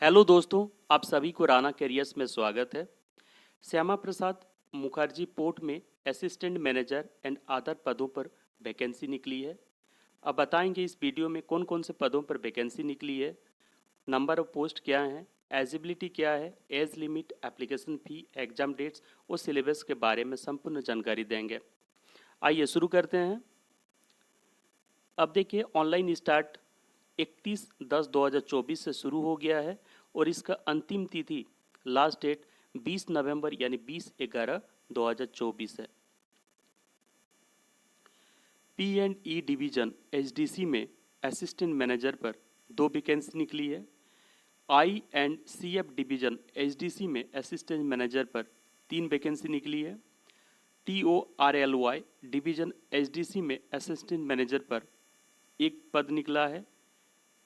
Hello दोस्तों, आप सभी को राना कैरियर्स में स्वागत है। श्यामा प्रसाद मुखर्जी पोर्ट में असिस्टेंट मैनेजर एंड अदर पदों पर वैकेंसी निकली है। अब बताएंगे इस वीडियो में कौन कौन से पदों पर वैकेंसी निकली है, नंबर ऑफ पोस्ट क्या है, एलिजिबिलिटी क्या है, age limit, application fee, exam dates और सिलेबस के बारे में संपूर्ण जानकारी देंगे। आइए शुरू करते हैं। अब देखिए, ऑनलाइन स्टार्ट 31/10/2024 से शुरू हो गया है और इसका अंतिम तिथि लास्ट डेट 20 नवंबर यानी 20/11/2024 है। P&E डिवीजन HDC में असिस्टेंट मैनेजर पर 2 वैकेंसी निकली है। I&CF डिवीजन HDC में असिस्टेंट मैनेजर पर 3 वैकेंसी निकली है। TORLY डिवीजन HDC में असिस्टेंट मैनेजर पर 1 पद निकला है।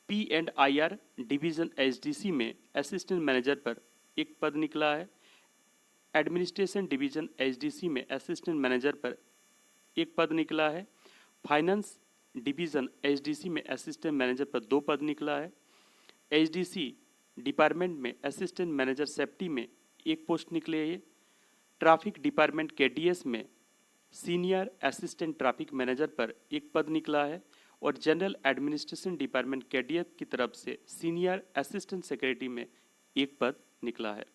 P&IR डिवीजन HDC में असिस्टेंट मैनेजर पर 1 पद निकला है। एडमिनिस्ट्रेशन डिवीजन HDC में असिस्टेंट मैनेजर पर 1 पद निकला है। फाइनेंस डिवीजन HDC में असिस्टेंट मैनेजर पर 2 पद निकला है। HDC डिपार्टमेंट में असिस्टेंट मैनेजर सेफ्टी में 1 पोस्ट निकले है। ट्रैफिक डिपार्टमेंट KDS में सीनियर असिस्टेंट ट्रैफिक मैनेजर पर 1 पद निकला है और जनरल एडमिनिस्ट्रेशन डिपार्टमेंट KDS की तरफ से सीनियर असिस्टेंट सेक्रेटरी में 1 पद निकला है।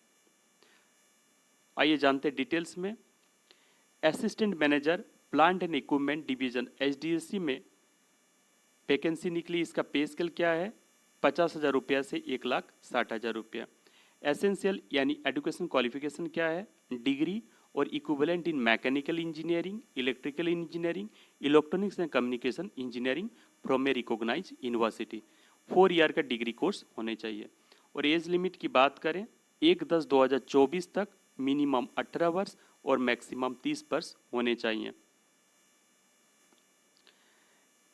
आइए जानते डिटेल्स में। Assistant manager plant and equipment division HDC में वैकेंसी निकली। इसका पे स्केल क्या है? 50,000 रुपया से 1,60,000 रुपया। एसेंशियल यानी एजुकेशन क्वालिफिकेशन क्या है? डिग्री और equivalent in mechanical engineering, electrical engineering, electronics and communication engineering from a recognise university. 4 year का डिग्री कोर्स होने चाहिए। और एज लिमिट की बात करें 1/10/2024 तक मिनिमम 18 वर्ष और मैक्सिमम 30 वर्ष होने चाहिए।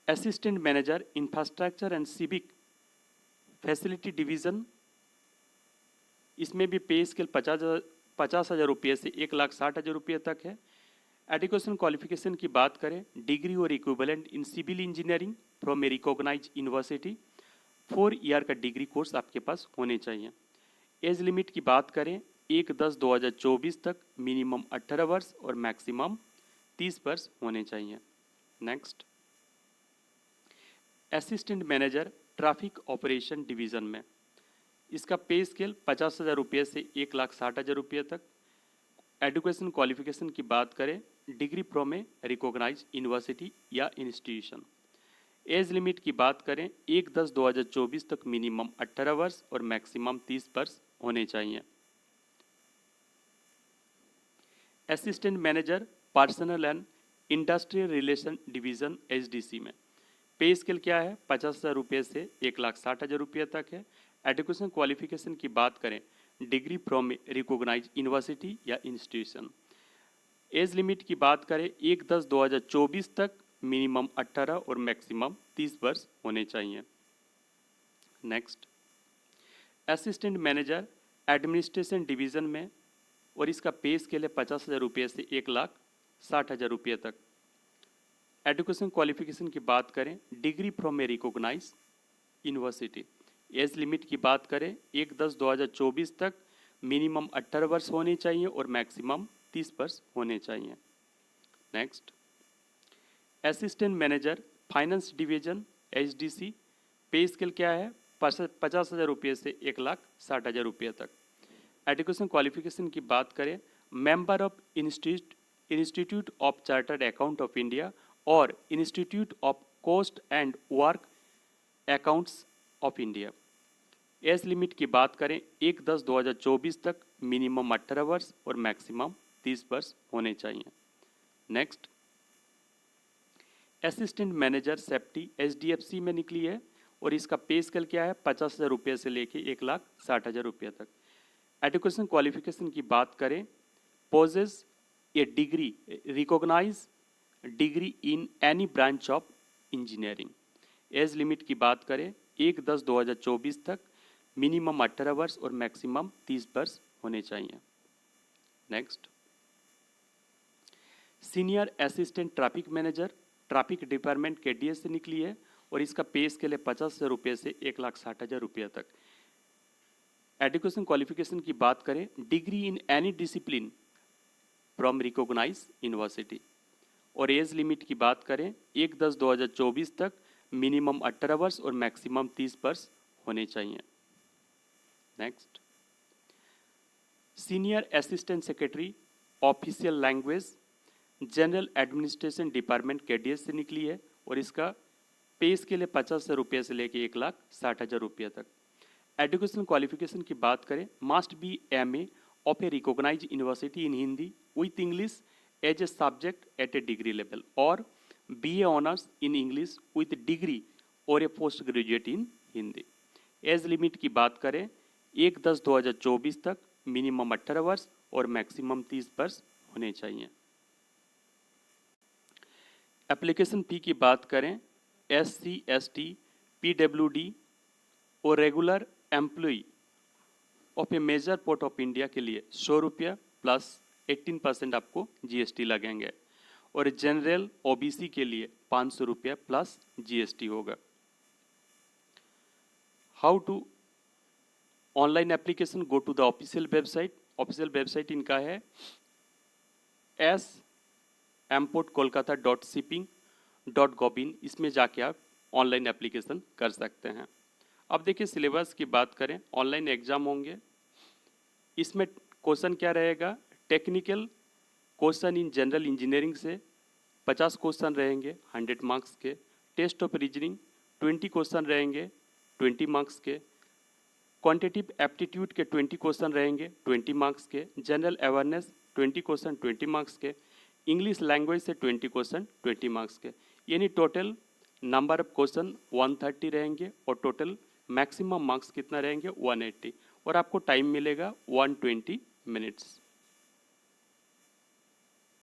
Assistant manager infrastructure and civic facility division, इसमें भी पे स्केल 50,000 रुपये से 1,60,000 रुपये तक है। एजुकेशन क्वालिफिकेशन की बात करें डिग्री और equivalent in civil engineering from a recognise university. 4 year का डिग्री कोर्स आपके पास होने चाहिए। एज लिमिट की बात करें 1/10/2024 तक मिनिमम 18 वर्ष और मैक्सिमम 30 वर्ष होने चाहिए। Next, assistant manager traffic operation division में इसका पे स्केल 50,000 रुपये से 1,60,000 रुपये तक। एजुकेशन क्वालिफिकेशन की बात करें degree from a recognise university या इंस्टीट्यूशन। एज लिमिट की बात करें 1/10/2024 तक मिनिमम 18 वर्ष और मैक्सिमम 30 वर्ष होने चाहिए। Assistant manager personnel and industrial relation division HDC में पे स्केल क्या है? 50,000 रुपये से 1,60,000 रुपये तक है। एजुकेशन क्वालिफिकेशन की बात करें डिग्री फ्रॉम रिकॉग्नाइज यूनिवर्सिटी या इंस्टीट्यूशन। एज लिमिट की बात करें 1/10/2024 तक मिनिमम 18 और मैक्सिमम 30 वर्ष होने चाहिए। Next, assistant manager administration division में और इसका पे स्केल है 50,000 रुपये से 1,60,000 रुपये तक। एजुकेशन क्वालिफिकेशन की बात करें degree from a recognise university. Age limit की बात करें 1/10/2024 तक मिनिमम 18 वर्ष होने चाहिए और मैक्सिमम 30 वर्ष होने चाहिए। Next, assistant manager finance division HDC पे स्केल क्या है? 50,000 रुपये से 1,60,000 रुपये तक। एजुकेशन क्वालिफिकेशन की बात करें member of Institute of Chartered Account of India और Institute of Cost and Work Accounts of India. Age limit की बात करें 1/10/2024 तक मिनिमम 18 वर्ष और मैक्सिमम 30 वर्ष होने चाहिए। Next, assistant manager safety HDFC में निकली है और इसका पे स्केल क्या है? 50,000 रुपये से लेके 1,60,000 रुपये तक। एजुकेशन क्वालिफिकेशन की बात करें possess a degree recognise degree in any branch of engineering. Age limit की बात करें 1/10/2024 तक मिनिमम 18 वर्ष और मैक्सिमम 30 वर्ष होने चाहिए। Next, senior assistant traffic manager traffic department KDS से निकली है और इसका पे स्केल है 50,000 रुपये से 1,60,000 रुपये तक। एजुकेशन क्वालिफिकेशन की बात करें, degree in any discipline from recognise university. और एज लिमिट की बात करें, 1/10/2024 तक मिनिमम 18 वर्ष और मैक्सिमम 30 वर्ष होने चाहिए। Next, senior assistant secretary official language general administration department KDS से निकली है और इसका पे इसके लिए 50 रुपये से लेके 1,60,000 रुपये तक। एजुकेशन क्वालिफिकेशन की बात करें, must be MA of a recognise university in Hindi with English as a subject at a degree level और BA honours in English with degree और a post graduate in Hindi. Age limit की बात करें, 1/10/2024 तक minimum 18 वर्ष और मैक्सिमम 30 वर्ष होने चाहिए। एप्लीकेशन फ़ी की बात करें, SC ST PWD और regular employee of a major port of India के लिए 100 रुपया प्लस 18% आपको GST लगेंगे और जनरल OBC के लिए 500 रुपया प्लस GST होगा। How to online application, go to the official website. Official website इनका है smportkolkata.shipping.gov.in। इसमें जाके आप ऑनलाइन एप्लीकेशन कर सकते हैं। अब देखिए सिलेबस की बात करें, ऑनलाइन एग्जाम होंगे। इसमें क्वेश्चन क्या रहेगा, technical question in general engineering से 50 क्वेश्चन रहेंगे 100 मार्क्स के। टेस्ट ऑफ रीजनिंग 20 क्वेश्चन रहेंगे 20 मार्क्स के। क्वांटिटिव एप्टीट्यूड के 20 क्वेश्चन रहेंगे 20 मार्क्स के। जनरल अवेयरनेस 20 क्वेश्चन 20 मार्क्स के। इंग्लिश लैंग्वेज से 20 क्वेश्चन 20 मार्क्स के। यानी टोटल नंबर ऑफ क्वेश्चन 130 रहेंगे और टोटल मैक्सिमम मार्क्स कितना रहेंगे 180 और आपको टाइम मिलेगा 120 मिनट्स।